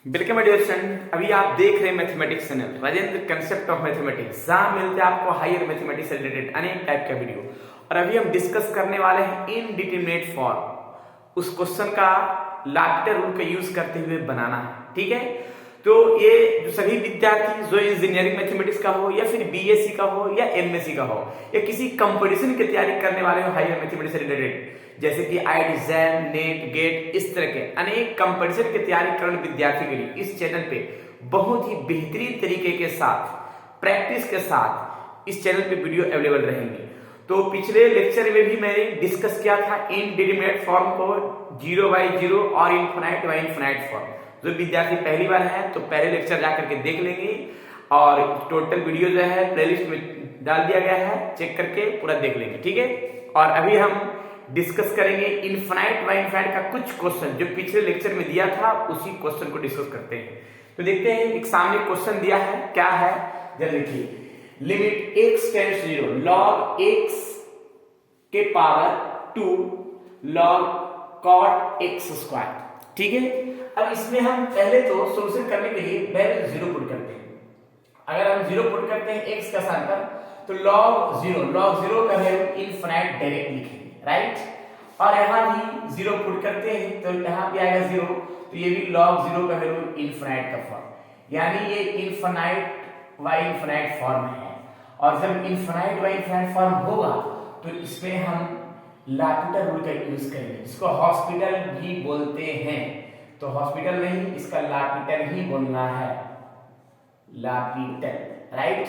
Welcome dear student. अभी आप देख रहे हैं mathematics channel Rajendra concept of mathematics, जहां मिलते हैं आपको हायर मैथमेटिक्स से रिलेटेड अनेक टाइप का वीडियो। और अभी हम डिस्कस करने वाले हैं इनडिटरमिनेट फॉर्म, उस क्वेश्चन का लापिटर रूल का यूज करते हुए बनाना है। ठीक है, तो ये जो सभी विद्यार्थी जो इंजीनियरिंग मैथमेटिक्स का हो या फिर बीएससी का हो या एमएससी का हो या किसी कंपटीशन की तैयारी करने वाले हो हायर मैथमेटिक्स से रिलेटेड, जैसे कि आईआईटी जैम, नेट, गेट, इस तरह के अनेक कंपटीशन की तैयारी करने विद्यार्थी के लिए इस चैनल पे बहुत ही बेहतरीन तरीके के साथ प्रैक्टिस के साथ इस चैनल पे वीडियो अवेलेबल रहेंगे। तो पिछले लेक्चर में भी मैंने डिस्कस किया था इनडिटरमिनेट फॉर्म को, 0 बाई 0 और इनफिनाइट बाई इनफिनाइट फॉर्म। जो विद्यार्थी पहली बार है तो पहले लेक्चर जाकर के देख लेंगे, और टोटल वीडियो जो है प्लेलिस्ट में डाल दिया गया है, चेक करके पूरा देख लेंगे। ठीक है, और अभी हम डिस्कस करेंगे इनफिनाइट बाई इनफिनाइट का कुछ क्वेश्चन जो पिछले लेक्चर में दिया था, उसी क्वेश्चन को डिस्कस करते हैं। तो देखते हैं, एक सामने क्वेश्चन दिया है, क्या है जरा देखिए। Limit x tends to 0 log x के power 2 log cot x square. ठीक है, अब इसमें हम पहले तो सॉल्यूशन करने के लिए वैल्यू 0 पुट करते हैं। अगर हम 0 पुट करते हैं x का स्थान पर, तो log 0 का वैल्यू इनफिनाइट डायरेक्ट लिखेंगे, राइट। और यहां भी 0 पुट करते हैं तो यहां पे आएगा 0, तो ये भी log 0 का वैल्यू इनफिनाइट का फॉर्म, यानी ये इनफिनाइट बाई इनफिनाइट फॉर्म है। और जब इनफिनाइट बाई इनफिनाइट फॉर्म होगा तो इसमें हम लापिटर रूल का यूज करेंगे, जिसको हॉस्पिटल भी बोलते हैं। तो हॉस्पिटल नहीं, इसका लापिटर ही बोलना है, लापिटर, राइट।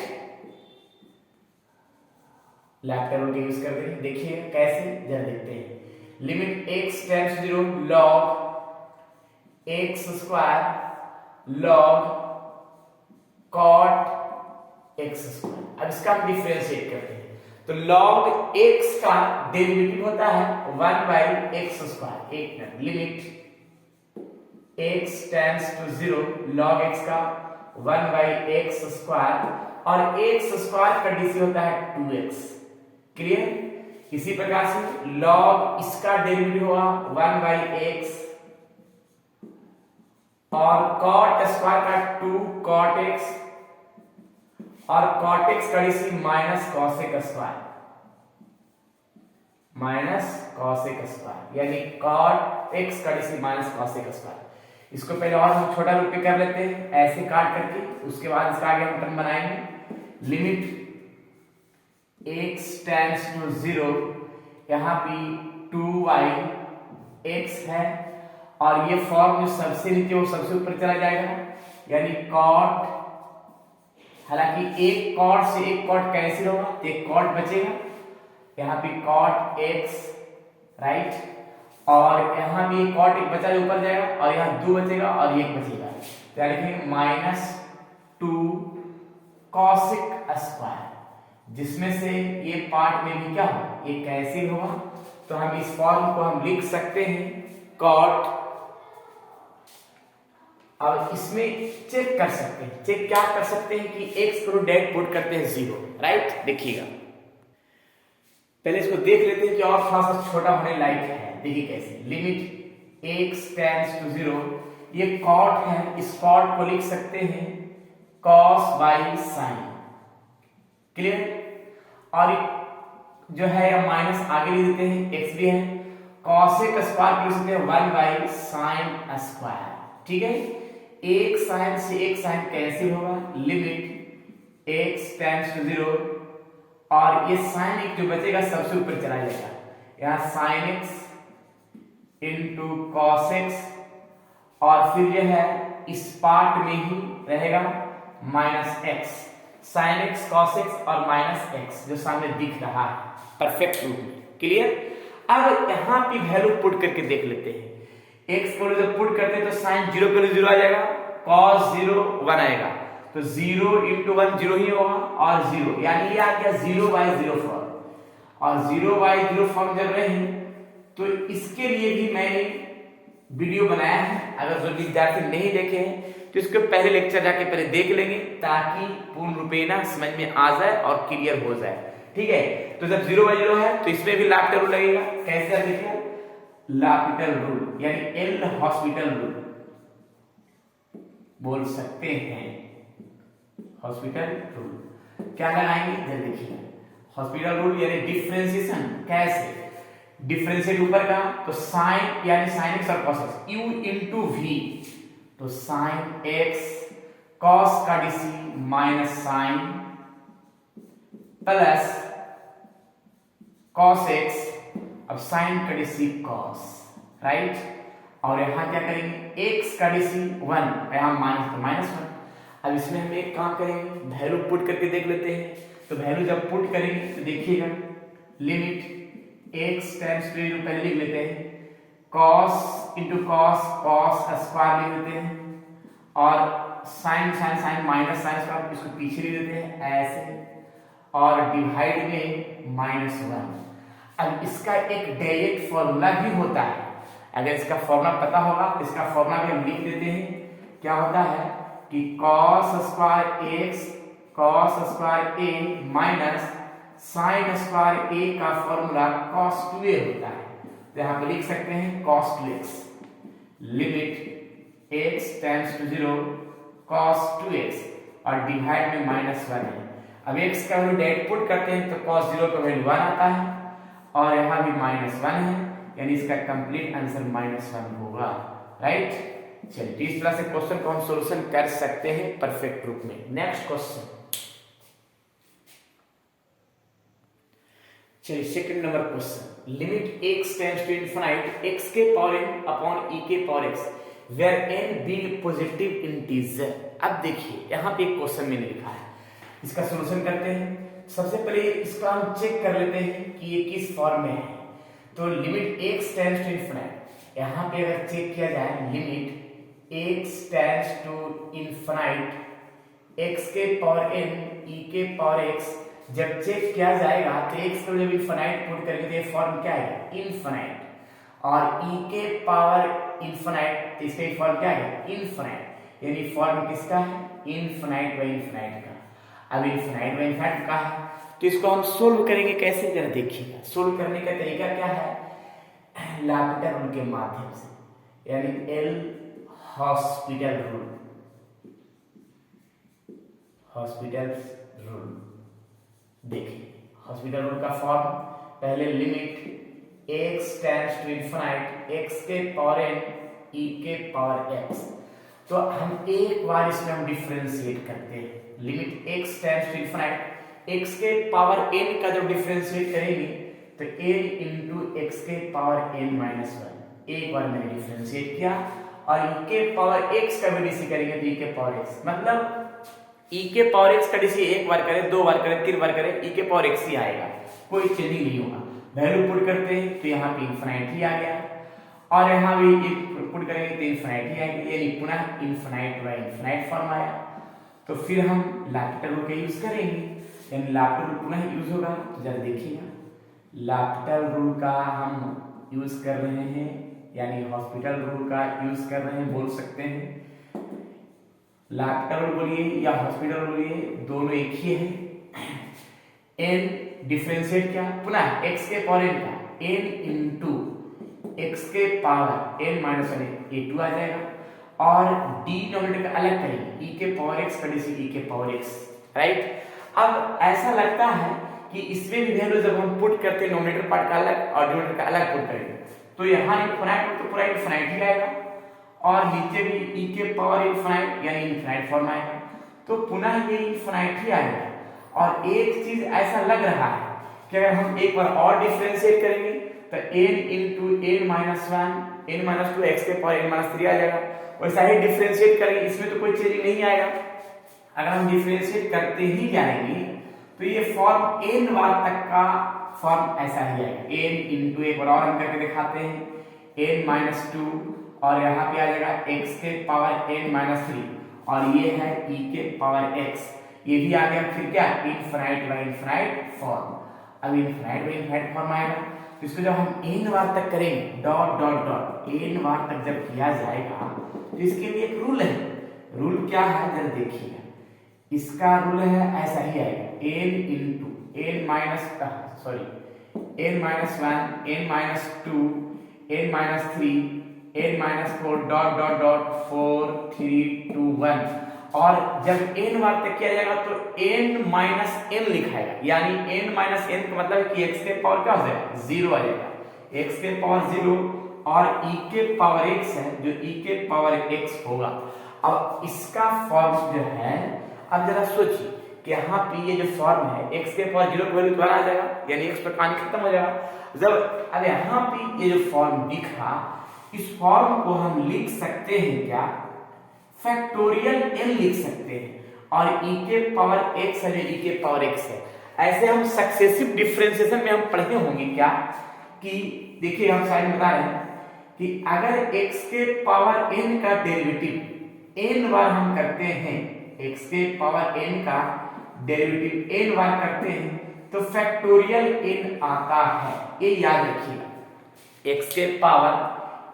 लापिटर रूल का यूज करते हैं, देखिए कैसे, जरा देखते हैं। Limit x tends to 0 log x square log cot x square. अब इसका हम डिफरेंशिएट करते हैं, तो log x का डेरिवेटिव होता है 1 बाई x स्क्वायर। एक minute, limit x tends to 0 log x का 1 बाई x स्क्वायर, और x स्क्वायर का डीसी होता है 2x। क्लियर। इसी प्रकार से log इसका डेरिवेटिव होगा 1 बाई x, और cot स्क्वायर का 2 cot x, और cot x का DC minus cos x square, minus cos x square, यानी cot x का DC minus cos x square. इसको पहले और हम छोटा रूप में कर लेते हैं, ऐसे काट करके, उसके बाद इसका आगे हम टर्म बनाएंगे। लिमिट x टेंड्स टू 0, यहां पे 2y(x) है, और ये फॉर्म जो सबसे नीचे वो सबसे ऊपर चला जाएगा, यानी cot, हालांकि एक cot से एक cot कैंसिल होगा तो एक cot बचेगा, यहाँ पे cot x, राइट। और यहाँ भी cot एक बचा जो ऊपर जाएगा, और यहाँ 2 बचेगा और 1 बचेगा, तो यहाँ लिखेंगे -2 cos x स्क्वायर, जिसमें से ये पार्ट में भी क्या होगा, ये कैंसिल होगा। तो हम इस फॉर्म को हम लिख सकते हैं cot। अब इसमें चेक कर सकते हैं, चेक क्या कर सकते हैं कि x को डायरेक्ट पुट करते हैं 0, राइट। देखिएगा, पहले इसको देख लेते हैं कि और थोड़ा सा छोटा होने लायक है। देखिए कैसे, लिमिट x टेंड्स टू 0, ये cot है, इस cot को लिख सकते हैं cos बाई sin। क्लियर। और जो है या माइनस आगे लिख देते हैं, x भी है, cos x स्क्वायर लिख सकते हैं 1 बाई sin स्क्वायर। ठीक है, एक साइन से एक साइन कैंसिल होगा, लिमिट x टेंड्स टू 0, और ये साइन एक जो बचेगा सबसे ऊपर चला जाएगा, यहाँ sin x into cos x, और फिर जो है इस पार्ट में ही रहेगा minus x, sin x cos x और माइनस x जो सामने दिख रहा है परफेक्ट रूप में। क्लियर। अब यहाँ पे वैल्यू पुट करके देख लेते हैं। x को जब पुट करते हैं तो sin 0 का 0 आ जाएगा, cos 0 1 आएगा, तो 0 इंटू 1 0 ही होगा, और 0, यानी ये आ गया 0 बाई 0 फॉर्म। और 0 बाई 0 फॉर्म जब रहे तो इसके लिए भी मैंने वीडियो बनाया है, अगर जो विद्यार्थी नहीं देखे हैं तो इसके पहले लेक्चर जाके पहले देख लेंगे, ताकि पूर्ण रूपेण समझ में आ जाए और क्लियर हो जाए। ठीक है, तो जब 0 बाई 0 है तो इसमें भी लापिटर रूल लगेगा। कैसे देखिए, लापिटर रूल यानी एल हॉस्पिटल रूल, बोल सकते हैं। हॉस्पिटल रूल क्या लगाएंगे, जरा देखिए। हॉस्पिटल रूल यानी डिफरेंशिएशन, कैसे डिफरेंशिएट ऊपर का तो साइन यानी साइन एक्स और cos x, u into v, तो साइन एक्स कॉस का DC minus sine plus cos x, अब साइन का डीसी कॉस, राइट। और यहां क्या करेंगे, एक्स का डीसी 1, यहां माइनस तो माइनस 1। अब इसमें हम एक काम करेंगे, वैल्यू पुट करके देख लेते हैं। तो वैल्यू जब पुट करेंगे तो देखिएगा, लिमिट x टाइम्स टू पहले लिख लेते हैं, cos into cos, cos square लिख लेते हैं, और sine sine sine minus sine square, इसको पीछे लिख देते हैं ऐसे, और डिवाइड में -1। अब इसका एक डायरेक्ट फॉर्मूला भी होता है, अगर इसका फॉर्मूला पता होगा तो इसका फॉर्मूला भी हम लिख देते हैं। क्या होता है कि cos square x cos square a minus sine square a का फॉर्मूला cos 2a होता है। तो यहां पे लिख सकते हैं cos 2x, limit x tends to 0 cos 2x, और डिवाइड में -1 है। अब x का वैल्यू डायरेक्ट पुट करते हैं तो cos 0 का वैल्यू 1 आता है, और यहां भी -1 है, यानी इसका कंप्लीट आंसर -1 होगा, राइट। चलिए इस तरह से क्वेश्चन को हम सॉल्यूशन कर सकते हैं परफेक्ट रूप में। नेक्स्ट क्वेश्चन, चलिए second number question, limit x tends to infinite x के पावर n अपॉन e के power x where n being positive integer. अब देखिए यहाँ पे एक क्वेश्चन मैंने लिखा है, इसका सॉल्यूशन करते हैं। सबसे पहले इसका हम चेक कर लेते हैं कि ये किस फॉर्म में है। तो limit x tends to infinite, यहाँ पे अगर चेक किया जाए, limit x tends to infinite x के पावर n e के पावर x, जब चेक किया जाएगा तो x को जब इनफिनिट पुट करेंगे तो ये फॉर्म क्या है, इनफिनिट, और e के पावर इनफिनिट तो इसका फॉर्म क्या है, इनफिनिट, यानी फॉर्म किसका है, इनफिनिट बाय इनफिनिट का। अब इनफिनिट बाय इनफिनिट का है तो इसको हम सोल्व करेंगे कैसे, जरा देखिएगा। सोल्व करने का तरीका क्या है, लैपिटर रूल के माध्यम से, यानी L hospital rule, hospital rule. देखिए हॉस्पिटल रूल का फॉर्म, पहले limit x tends to infinite x के पावर n e के पावर x, तो हम एक बार इसमें हम डिफरेंशिएट करते हैं। Limit x tends to infinite x के पावर n का जब डिफरेंशिएट करेंगे तो n इंटू x के पावर n माइनस 1, एक बार मैंने डिफरेंशिएट किया, और e के पावर x का भी डीसी करेंगे तो e के पावर x, मतलब e के पावर x का डीसी एक बार करें, दो बार करें, तीन बार करें, e के पावर x ही आएगा, कोई चेंजिंग नहीं होगा। वैल्यू पुट करते हैं तो यहाँ पे इनफिनिट ही आ गया, और यहाँ भी पुट करेंगे तो इनफिनिट ही आएगा, यानी पुनः इनफिनिट बाय इनफिनिट फॉर्म आया। तो फिर हम लैपिटल रूल का यूज करेंगे, यानी लैपिटल रूल पुनः यूज होगा। तो जरा देखिएगा, लैपिटल रूल का हम यूज कर रहे हैं, यानी हॉस्पिटल रूल का यूज कर रहे हैं, बोल सकते हैं। लैपिटल रूल बोलिए या हॉस्पिटल बोलिए, दोनों एक ही है। n डिफरेंशिएट क्या, पुनः x के पावर n का n इंटू x के पावर n माइनस 1 ये 2 आ जाएगा, और डिनोमिनेटर का अलग करेंगे, e के पावर x का डीसी e के पावर x, राइट। अब ऐसा लगता है कि इसमें भी वैल्यू जब हम पुट करते हैं, नोमिनेटर पार्ट का अलग और डिनोमिनेटर का अलग पुट करेंगे, तो यहाँ इनफिनिट तो पूरा इनफिनिट ही आएगा, और नीचे भी e के पावर इनफिनिट यानी इनफिनिट फॉर्म आएगा, तो पुनः ये इनफिनिट ही आएगा। और एक चीज ऐसा लग रहा है कि अगर हम एक बार और डिफरेंशिएट करेंगे तो n into n minus 1 n minus 2 x के पावर n माइनस 3 आ जाएगा। वैसा ही डिफरेंशिएट करेंगे, इसमें तो कोई चेंज नहीं आएगा। अगर हम डिफरेंशिएट करते ही जाएंगे तो ये फॉर्म n बार तक का फॉर्म ऐसा ही आएगा, n इंटू, एक बार और हम करके दिखाते हैं, n माइनस 2, और यहाँ पे आ जाएगा x के पावर n माइनस 3, और ये है e के पावर x, ये भी आ गया। फिर क्या, इनफिनिट बाय इनफिनिट फॉर्म। अब इनफिनिट बाय इनफिनिट फॉर्म आएगा तो इसको जब हम n बार तक करेंगे, डॉट डॉट डॉट n बार तक जब किया जाएगा तो इसके लिए एक रूल है। रूल क्या है जरा देखिएगा, इसका रूल है ऐसा ही आएगा, n into n minus n minus 1 n minus 2 n minus 3 n minus 4 dot dot dot 4 3 2 1, और जब n बार तक किया जाएगा तो n माइनस n लिखाएगा, यानी n माइनस n का मतलब है कि x के पावर क्या हो जाएगा, 0 आ जाएगा, x के पावर 0 और e के पावर x है जो e के पावर x होगा। अब इसका फॉर्म जो है, अब जरा सोचिए कि यहाँ पे ये जो फॉर्म है x के पावर 0 की वैल्यू दोबारा आ जाएगा, यानी x पर कहानी खत्म हो जाएगा। जब अब यहाँ पे ये जो फॉर्म दिखा, इस फॉर्म को हम लिख सकते हैं क्या, फैक्टोरियल n लिख सकते हैं, और e के पावर x है जो e के पावर x है। ऐसे हम सक्सेसिव डिफरेंशिएशन में हम पढ़े होंगे क्या कि देखिए हम साइड में बता रहे हैं कि अगर x के पावर n का डेरिवेटिव n बार हम करते हैं, x के पावर n का डेरिवेटिव n बार करते हैं तो फैक्टोरियल n आता है, ये याद रखिएगा। x के पावर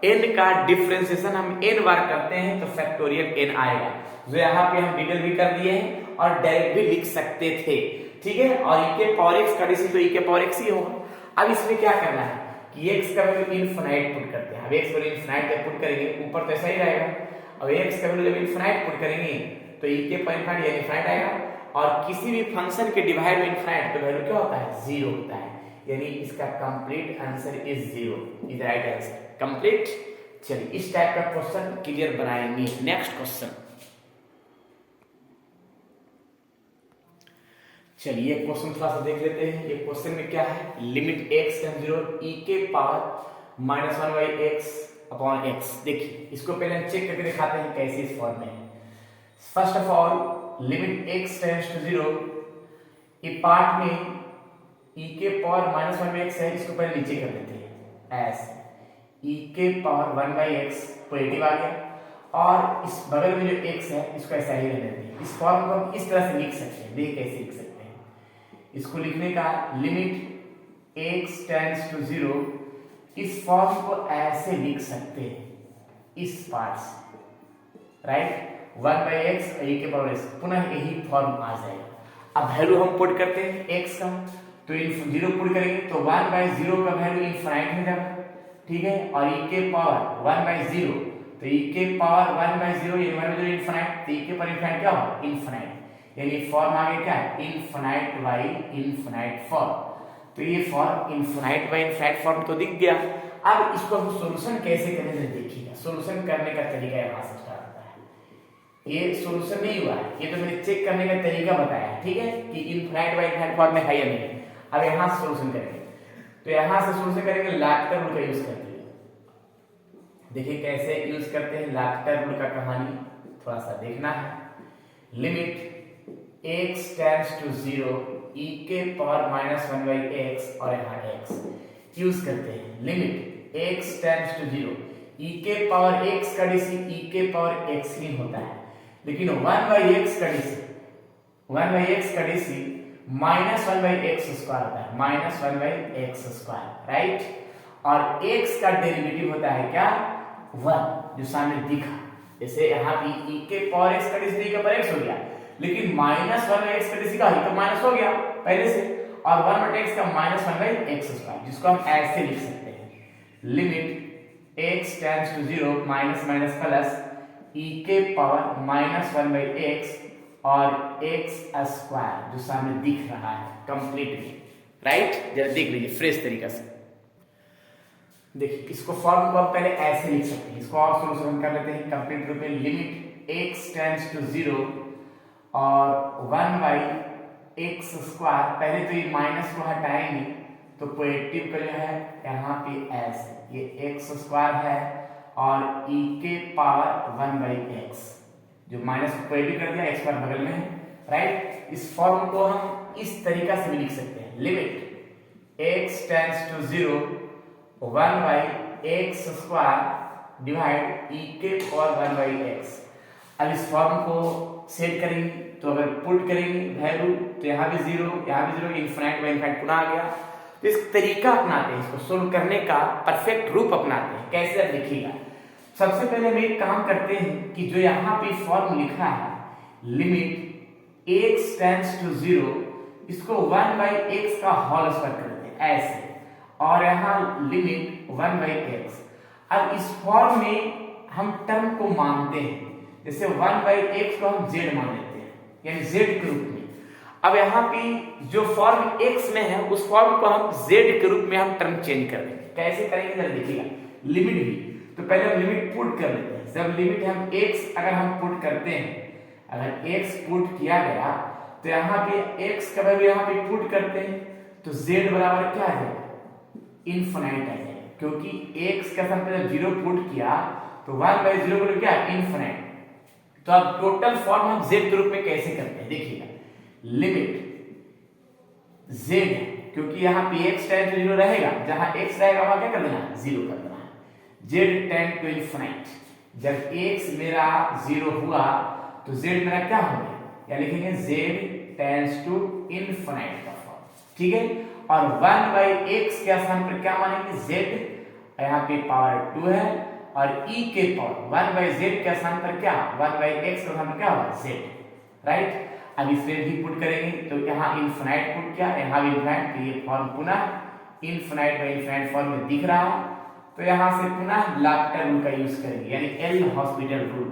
n का डिफरेंशिएशन हम n बार करते हैं तो फैक्टोरियल n आएगा, जो यहाँ पे हम डिटेल भी कर दिए हैं और डायरेक्ट भी लिख सकते थे, ठीक है। और e के पावर x का डिसी तो e के पावर x ही होगा। अब इसमें क्या करना है कि x का वैल्यू इनफिनाइट पुट करते हैं। अब x वैल्यू इनफिनाइट जब पुट करेंगे ऊपर तो ऐसा ही रहेगा, अब x का वैल्यू जब इनफिनाइट पुट करेंगे तो e के पावर इनफिनाइट यानी इनफिनाइट आएगा, और किसी भी फंक्शन के डिवाइड में इनफिनाइट तो वैल्यू क्या होता है, 0 होता है, यानी इसका complete answer is 0, is right answer complete. चलिए इस टाइप का क्वेश्चन क्लियर बनाएंगे। नेक्स्ट क्वेश्चन, चलिए क्वेश्चन थोड़ा सा देख लेते हैं। ये क्वेश्चन में क्या है, लिमिट x टेंड्स 0 e के पावर -1/x अपॉन x। देखिए इसको पहले हम चेक करके दिखाते हैं कैसे इस फॉर्म में है। First of all limit x tends to 0, ये पार्ट में e के पावर -1/x है, इसको पहले नीचे कर लेते हैं ऐसे, e के पावर 1/x पॉजिटिव आ गया, और इस बगल में जो x है इसको ऐसा ही रहने देते हैं। इस फॉर्म को हम इस तरह से लिख सकते हैं, देखिए कैसे लिख सकते हैं। इसको लिखने का लिमिट x टेंड्स टू 0, इस फॉर्म को ऐसे लिख सकते हैं, इस पार्ट से, राइट, 1/x e के पावर x, पुनः यही फॉर्म आ जाएगा। अब वैल्यू हम पुट करते हैं x का, तो 0 पुट करेंगे तो 1/0 का वैल्यू इनफिनाइट हो जाएगा, ठीक है, और e के पावर 1/0 तो e के पावर 1/0 ये 1/0 इनफिनाइट, तो e के पावर इनफिनाइट क्या होगा, इनफिनाइट, यानी फॉर्म आगे क्या है, इनफिनाइट बाई इनफिनाइट फॉर्म। तो ये form infinite by infinite form तो दिख गया। अब इसको हम सॉल्यूशन कैसे करेंगे देखिएगा। सॉल्यूशन करने का तरीका यहाँ से स्टार्ट होता है। ये सॉल्यूशन नहीं हुआ है, ये तो मैंने चेक करने का तरीका बताया है, ठीक है, कि इनफिनाइट बाई इनफिनाइट फॉर्म में है या नहीं। अब यहाँ से सॉल्यूशन करेंगे, तो यहाँ से सॉल्यूशन करेंगे लाफ्टर रूल का यूज करते हुए। देखिए कैसे यूज करते हैं लाफ्टर रूल का, कहानी थोड़ा सा देखना है। Limit x tends to 0 e के पावर -1/x, और यहाँ x यूज करते हैं। Limit x tends to 0 e के पावर x का डिसी e के पावर x ही होता है, लेकिन 1/x का डिसी -1/x स्क्वायर होता है, -1/x स्क्वायर, राइट, और x का डेरिवेटिव होता है क्या, 1, जो सामने दिखा। जैसे यहाँ पे e के पावर x का डिसी e के पावर x हो गया, लेकिन -1/x का डिसी का ही तो माइनस हो गया पहले से, और 1/x का -1/x स्क्वायर, जिसको हम ऐसे लिख सकते हैं, limit x tends to 0 minus minus plus e के पावर -1/x और x स्क्वायर, जो सामने दिख रहा है कंप्लीटली, राइट। जरा देख लीजिए फ्रेश तरीका से। देखिए इसको फॉर्म को आप पहले ऐसे लिख सकते हैं, इसको और सॉल्यूशन कर लेते हैं कंप्लीट रूप में। लिमिट x टेंड्स टू 0 और 1/x स्क्वायर, पहले तो ये माइनस को हटाएंगे तो पॉजिटिव का जो है यहाँ पे ऐसे, ये x स्क्वायर है और e के पावर 1/x, जो माइनस को पॉजिटिव कर दिया, x स्क्वायर बगल में है, राइट। इस फॉर्म को हम इस तरीका से भी लिख सकते हैं, limit x tends to 0 1/x square divide e के पावर 1/x। अब इस फॉर्म को सेट करेंगे तो अगर पुट करेंगे वैल्यू तो यहाँ भी 0, यहाँ भी 0, इनफिनाइट बाई इनफिनाइट पुनः आ गया। तो इस तरीका अपनाते हैं, इसको सोल्व करने का परफेक्ट रूप अपनाते हैं। कैसे आप देखिएगा, सबसे पहले हम एक काम करते हैं कि जो यहाँ पे फॉर्म लिखा है लिमिट x टेंड्स टू 0, इसको 1/x का होल स्क्वायर कर देते हैं ऐसे, और यहाँ लिमिट 1/x। अब इस फॉर्म में हम टर्म को मानते हैं, जैसे 1/x को हम z मान लेते हैं, यानी z के रूप में। अब यहाँ पे जो फॉर्म x में है उस फॉर्म को हम z के रूप में हम टर्म चेंज कर देंगे। कैसे करेंगे जरा देखिएगा। लिमिट भी तो पहले हम लिमिट पुट कर लेते हैं। जब लिमिट हम x अगर हम पुट करते हैं, अगर x पुट किया गया तो यहाँ पे x का वैल्यू यहाँ पे पुट करते हैं तो z बराबर क्या आ जाएगा, इनफिनाइट आ जाएगा, क्योंकि x का स्थान पे जब 0 पुट किया तो 1/0 को क्या इनफिनाइट। तो अब टोटल फॉर्म हम z के रूप में कैसे करते हैं देखिएगा। लिमिट z, क्योंकि यहाँ पे x टेंड टू 0 रहेगा, जहां x रहेगा वहां क्या कर देना, 0 कर देना है। z टेंड टू इनफिनाइट, जब x मेरा 0 हुआ तो z मेरा क्या हो गया, या लिखेंगे z टेंड्स टू इनफिनाइट का फॉर्म, ठीक है। और 1/x के स्थान पर क्या मानेंगे, z, यहाँ पे पावर 2 है, और e के पावर 1/z के स्थान पर क्या, 1/x के स्थान पर क्या होगा, z, राइट। अब इसमें भी पुट करेंगे तो यहाँ इनफिनाइट पुट किया, यहाँ भी इनफिनाइट, तो ये फॉर्म पुनः इनफिनाइट बाय इनफिनाइट फॉर्म में दिख रहा है। तो यहाँ से पुनः लाप्टर रूल का यूज करेंगे, यानी एल हॉस्पिटल रूल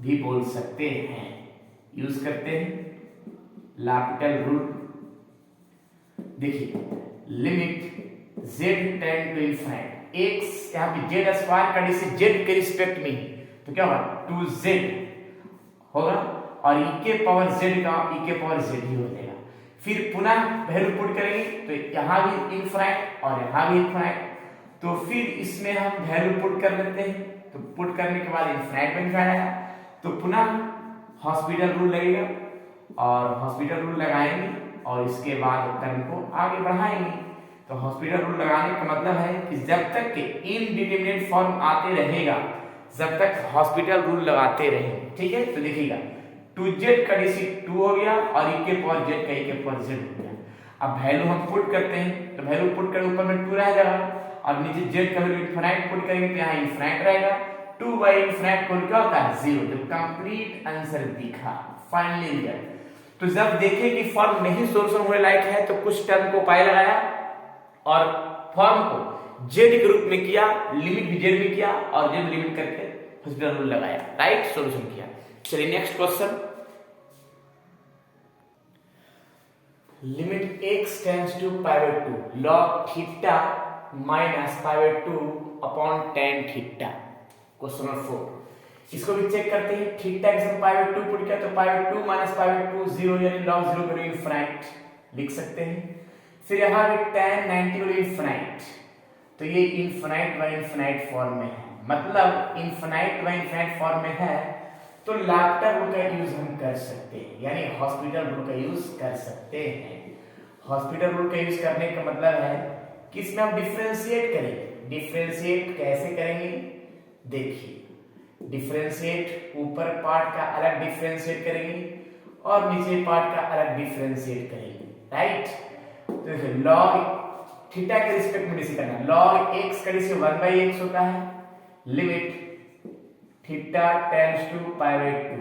भी बोल सकते हैं, यूज करते हैं लाप्टर रूल। देखिए limit z tend to infinite, x यहाँ पे z स्क्वायर का डिसे z के रिस्पेक्ट में, तो क्या होगा 2z होगा, और e के पावर z का e के पावर z ही हो जाएगा। फिर पुनः वैल्यू पुट करेंगे तो यहाँ भी इनफिनाइट और यहाँ भी इनफिनाइट, तो फिर इसमें हम वैल्यू पुट कर लेते हैं। तो पुट करने के बाद इनफिनाइट में इनफिनाइट आया तो पुनः हॉस्पिटल रूल लगेगा, और हॉस्पिटल रूल लगाएंगे और इसके बाद टर्म को आगे बढ़ाएंगे। तो हॉस्पिटल रूल लगाने का मतलब है कि जब तक के इनडिटरमिनेट फॉर्म आते रहेगा, जब तक हॉस्पिटल रूल लगाते रहेंगे, ठीक है। तो देखिएगा 2z का डिसी 2 हो गया और e के पावर z का e के पावर z हो गया। अब वैल्यू हम पुट करते हैं तो वैल्यू पुट कर ऊपर में 2 रह जाएगा, और नीचे z का वैल्यू इनफिनाइट पुट करेंगे तो यहाँ इनफिनाइट रहेगा। 2/इनफिनाइट को क्या होता है 0, जो कंप्लीट आंसर दिखा फाइनली रिजल्ट। तो जब देखें कि फॉर्म नहीं सोल्यूशन होने लायक है तो कुछ टर्म को पाई लगाया और फॉर्म को z के रूप में किया, लिमिट भी z में किया, और z लिमिट करके हॉस्पिटल रूल लगाया, राइट, सॉल्यूशन किया। चलिए next question. Limit x tends to π/2 log theta minus π/2 upon tan theta, question number 4। इसको भी चेक करते हैं। थीटा के साथ π/2 पुट किया तो π/2 माइनस π/2 0, यानी log 0 को इनफिनाइट लिख सकते हैं। फिर यहाँ पे tan 90 को इनफिनाइट, तो ये इनफिनाइट बाय इनफिनाइट फॉर्म में है, मतलब इनफिनाइट बाय इनफिनाइट फॉर्म में है तो लाप्टर रूल का यूज हम कर सकते हैं, यानी हॉस्पिटल रूल का यूज कर सकते हैं। हॉस्पिटल रूल का यूज करने का मतलब है कि इसमें हम डिफरेंशिएट करेंगे। डिफरेंशिएट कैसे करेंगे देखिए। डिफरेंशिएट ऊपर पार्ट का अलग डिफरेंशिएट करेंगे और नीचे पार्ट का अलग डिफरेंशिएट करेंगे, राइट। तो देखिए log थीटा के रिस्पेक्ट में डिफरेंशिएट करना, log x का डिफरेंशिएट 1/x होता है, लिमिट थीटा टेंड्स टू π/2,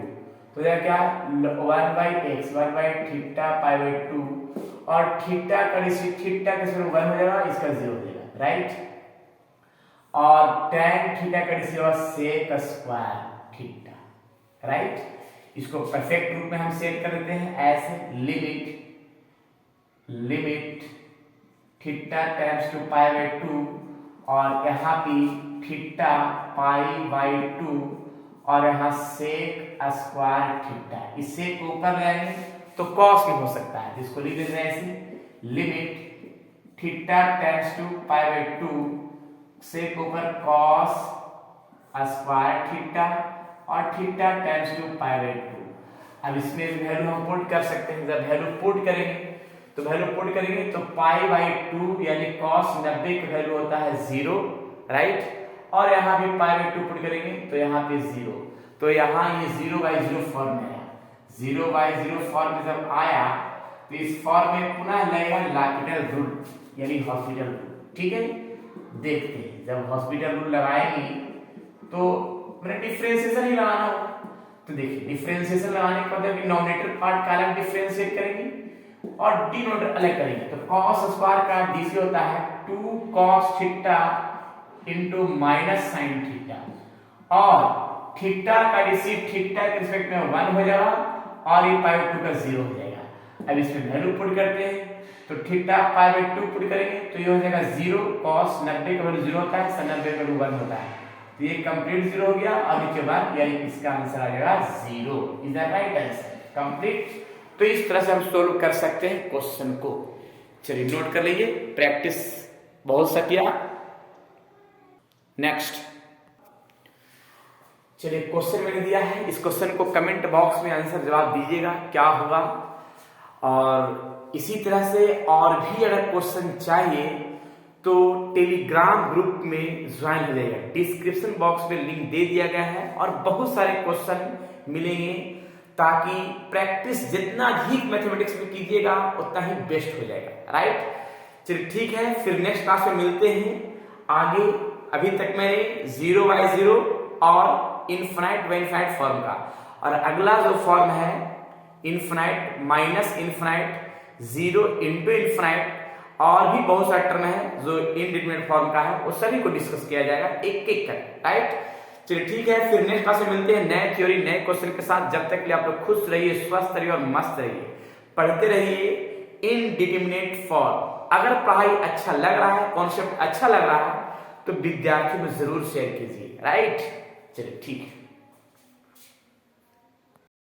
तो यह क्या 1/x 1/थीटा π/2, और थीटा का डिफरेंशिएट थीटा के साथ 1 हो जाएगा, इसका 0 हो जाएगा, राइट। और tan थीटा का differentiate sec square theta, right. इसको परफेक्ट रूप में हम सेट कर देते हैं ऐसे, लिमिट थीटा टेंड्स टू π/2, और यहाँ पे थीटा π/2, और यहाँ sec स्क्वायर थीटा, इससे को ऊपर लाएंगे तो cos में हो सकता है, जिसको लिख देते हैं ऐसे, लिमिट थीटा टेंड्स टू π/2 से ऊपर cos स्क्वायर थीटा, और थीटा टेंड्स टू π/2। अब इसमें वैल्यू हम पुट कर सकते हैं। जब वैल्यू पुट करेंगे तो π/2 यानी cos 90 का वैल्यू होता है 0, राइट। और यहाँ भी π/2 पुट करेंगे तो यहाँ पे 0, तो यहाँ ये 0/0 फॉर्म में आया। 0/0 फॉर्म में जब आया तो इस फॉर्म में पुनः लगेगा लापिटल रूल, यानी हॉस्पिटल रूल, ठीक है। देखते हैं जब हॉस्पिटल रूल लगाएंगे तो मैंने डिफरेंशिएशन ही लगाना होगा। तो देखिए डिफरेंशिएशन लगाने के बाद डिनोमिनेटर पार्ट का अलग डिफरेंशिएट करेंगे और डिनोमिनेटर अलग करेंगे। तो cos स्क्वायर का डीसी होता है 2 cos theta into minus sin theta, और थीटा का रेशियो थीटा के रिस्पेक्ट में 1 हो जाएगा और ये पाई बाय 2 का 0 हो जाएगा। अब इसमें वैल्यू पुट करते हैं तो थीटा पाई बाय 2 पुट करेंगे तो ये हो जाएगा 0 cos 90 का वैल्यू 0 होता है, sin 90 का वैल्यू 1 होता है, तो ये कंप्लीट 0 हो गया और इसके बाद यानी इसका आंसर आ जाएगा 0। Is the right answer complete. तो इस तरह से हम सोल्व कर सकते हैं क्वेश्चन को। चलिए नोट कर लीजिए, प्रैक्टिस बहुत सा किया। नेक्स्ट चलिए क्वेश्चन मैंने दिया है, इस क्वेश्चन को कमेंट बॉक्स में आंसर जवाब दीजिएगा क्या होगा। और इसी तरह से और भी अगर क्वेश्चन चाहिए तो टेलीग्राम ग्रुप में ज्वाइन हो जाइए, डिस्क्रिप्शन बॉक्स में लिंक दे दिया गया है और बहुत सारे क्वेश्चन मिलेंगे ताकि प्रैक्टिस जितना अधिक मैथमेटिक्स में कीजिएगा उतना ही बेस्ट हो जाएगा। राइट, चलिए ठीक है, फिर नेक्स्ट क्लास में मिलते हैं आगे। अभी तक मैंने 0 बाय 0 और इनफाइनाइट बाय इनफाइनाइट फॉर्म का, और अगला जो फॉर्म है infinite minus infinite, 0 into infinite, और भी बहुत सारे टर्म है जो इनडिटरमिनेट फॉर्म का है, उस सभी को डिस्कस किया जाएगा एक एक कर। राइट, चलिए ठीक है, फिर नेक्स्ट क्लास में मिलते हैं नए थ्योरी नए क्वेश्चन के साथ। जब तक के लिए आप लोग खुश रहिए, स्वस्थ रहिए और मस्त रहिए, पढ़ते रहिए इनडिटरमिनेट फॉर्म। अगर पढ़ाई अच्छा लग रहा है, कॉन्सेप्ट अच्छा लग रहा है तो विद्यार्थियों में जरूर शेयर कीजिए। राइट, चलिए ठीक है।